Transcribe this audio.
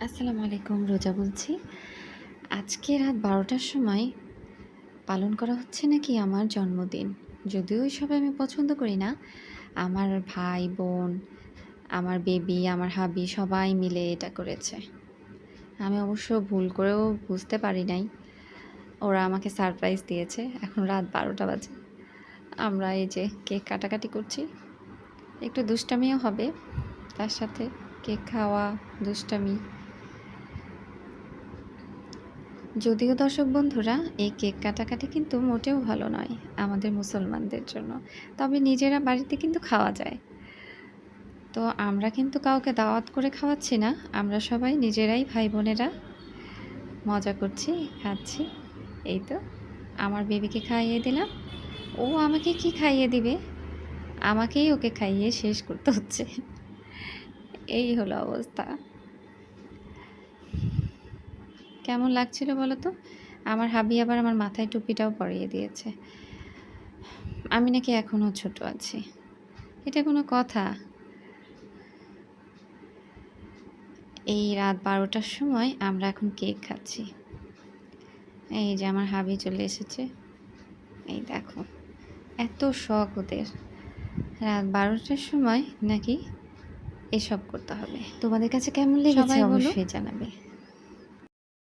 আসসালামু আলাইকুম, রোজা বলছি। আজকে রাত ১২টার সময় পালন করা হচ্ছে নাকি আমার জন্মদিন। যদিও এসব আমি পছন্দ করি না। আমার ভাই, বোন, আমার বেবি, আমার হাবি সবাই মিলে এটা করেছে। আমি অবশ্য ভুল করেও বুঝতে পারি নাই। ওরা আমাকে সারপ্রাইজ দিয়েছে। এখন রাত ১২টা বাজে। আমরা এই যে কেক কাটাকাটি করছি। একটু দুষ্টামিও হবে তার সাথে। কেক খাওয়া, দুষ্টামি। যদিও দর্শক বন্ধুরা, এই কেক কাটাকাটি কিন্তু মোটেও ভালো নয় আমাদের মুসলমানদের জন্য। তবে নিজেরা বাড়িতে কিন্তু খাওয়া যায়। তো আমরা কিন্তু কাউকে দাওয়াত করে খাওয়াচ্ছি না। আমরা সবাই নিজেরাই ভাই বোনেরা মজা করছি, খাচ্ছি। এই তো আমার বেবিকে খাইয়ে দিলাম। ও আমাকে কি খাইয়ে দিবে? আমাকেই ওকে খাইয়ে শেষ করতে হচ্ছে। এই হলো অবস্থা। কেমন লাগছিল বলো তো? আমার হাবি আবার আমার মাথায় টুপিটাও পরিয়ে দিয়েছে। আমি নাকি এখনও ছোট আছি। এটা কোনো কথা? এই রাত ১২টার সময় আমরা এখন কেক খাচ্ছি। এই যে আমার হাবি চলে এসেছে। এই দেখো, এত শখ ওদের। রাত ১২টার সময় নাকি এসব করতে হবে। তোমাদের কাছে কেমন লেগেছে সবাই বলো। অবশ্যই জানাবে।